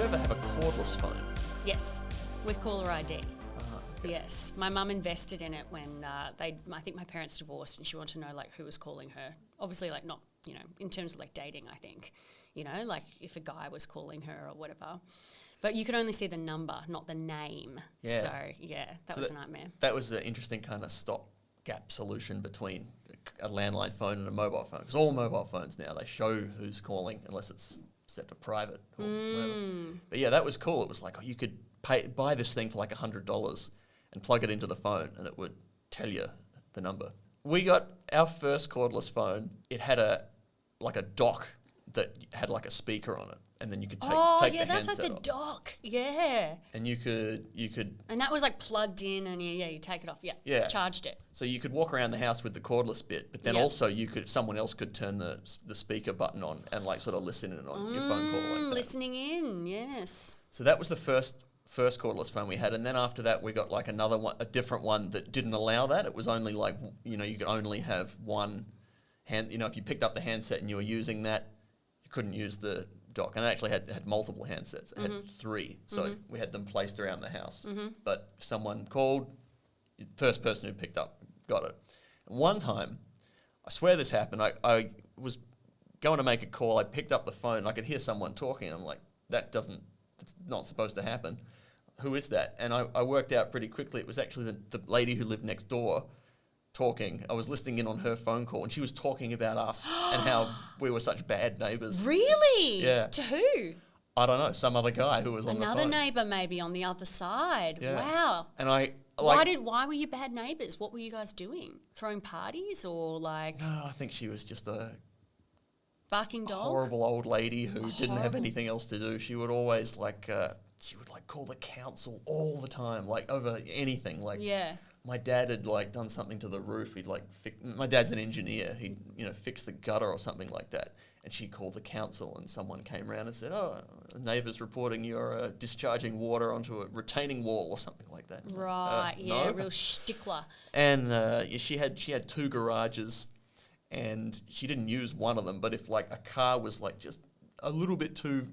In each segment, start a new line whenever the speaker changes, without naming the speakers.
ever have a cordless phone?
Yes, with caller ID.
Okay.
Yes, my mum invested in it when I think my parents divorced, and she wanted to know like who was calling her. Obviously, like not, in terms of like dating, I think, like if a guy was calling her or whatever. But you could only see the number, not the name.
Yeah.
So yeah, that was a nightmare.
That was an interesting kind of stopgap solution between a landline phone and a mobile phone, because all mobile phones now, they show who's calling unless it's set to private or whatever. But yeah, that was cool. It was like, you could buy this thing for like $100 and plug it into the phone and it would tell you the number. We got our first cordless phone. It had a dock that had like a speaker on it, and then you could take the handset off. Oh yeah, that's like the
dock. Yeah.
And you could.
And that was like plugged in, and you take it off. Yeah.
Yeah.
Charged it.
So you could walk around the house with the cordless bit, but then also someone else could turn the speaker button on and like sort of listen in on your phone call like that.
Listening in, yes.
So that was the first cordless phone we had, and then after that we got like another one, a different one that didn't allow that. It was only like, you could only have one hand. If you picked up the handset and you were using that, you couldn't use the dock. And it actually had multiple handsets. It had 3, so we had them placed around the house. But if someone called, the first person who picked up got it. And one time, I swear this happened, I was going to make a call, I picked up the phone, I could hear someone talking, and I'm like, that's not supposed to happen. Who is that? And I worked out pretty quickly it was actually the lady who lived next door talking. I was listening in on her phone call, and she was talking about us and how we were such bad neighbours.
Really?
Yeah.
To who?
I don't know, some other guy who was on the phone.
Another neighbour maybe on the other side.
Yeah.
Wow.
And I
why were you bad neighbours? What were you guys doing? Throwing parties or like?
No, I think she was just a
barking dog.
Horrible old lady who didn't have anything else to do. She would always call the council all the time, like over anything. Like my dad had like done something to the roof. He'd like my dad's an engineer. He'd fix the gutter or something like that. And she called the council, and someone came around and said, "Oh, a neighbour's reporting you're discharging water onto a retaining wall or something like that."
Right,
no.
Real stickler.
And she had 2 garages, and she didn't use one of them. But if like a car was like just a little bit too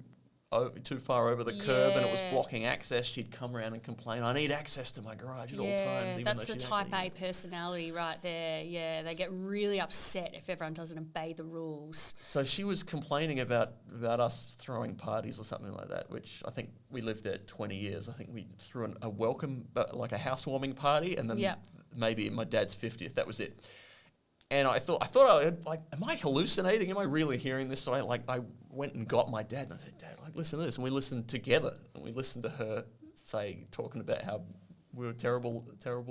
far over the curb and it was blocking access, she'd come around and complain, "I need access to my garage at all times." Even
that's the type A personality right there. Yeah, they get really upset if everyone doesn't obey the rules.
So she was complaining about us throwing parties or something like that, which I think we lived there 20 years. I think we threw a welcome, like a housewarming party, and then maybe my dad's 50th, that was it. And I thought am I hallucinating? Am I really hearing this? So I went and got my dad, and I said, "Dad, listen to this." And we listened together, and we listened to her talking about how we were terrible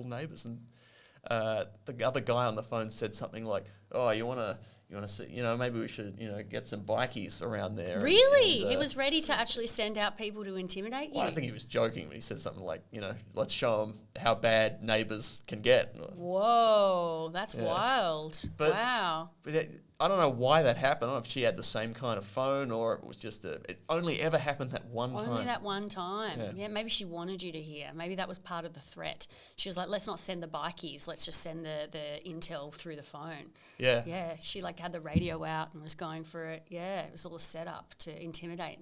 neighbours. And the other guy on the phone said something like, "Oh, you want to see, maybe we should, get some bikies around there."
Really? He was ready to actually send out people to intimidate you?
Well, I think he was joking when he said something like, "Let's show them how bad neighbours can get."
Whoa, that's wild. Wow.
But I don't know why that happened. I don't know if she had the same kind of phone or it was just it only ever happened that one time.
Only that one time. Yeah, maybe she wanted you to hear. Maybe that was part of the threat. She was like, "Let's not send the bikies. Let's just send the intel through the phone."
Yeah.
Yeah, she had the radio out and was going for it. Yeah, it was all set up to intimidate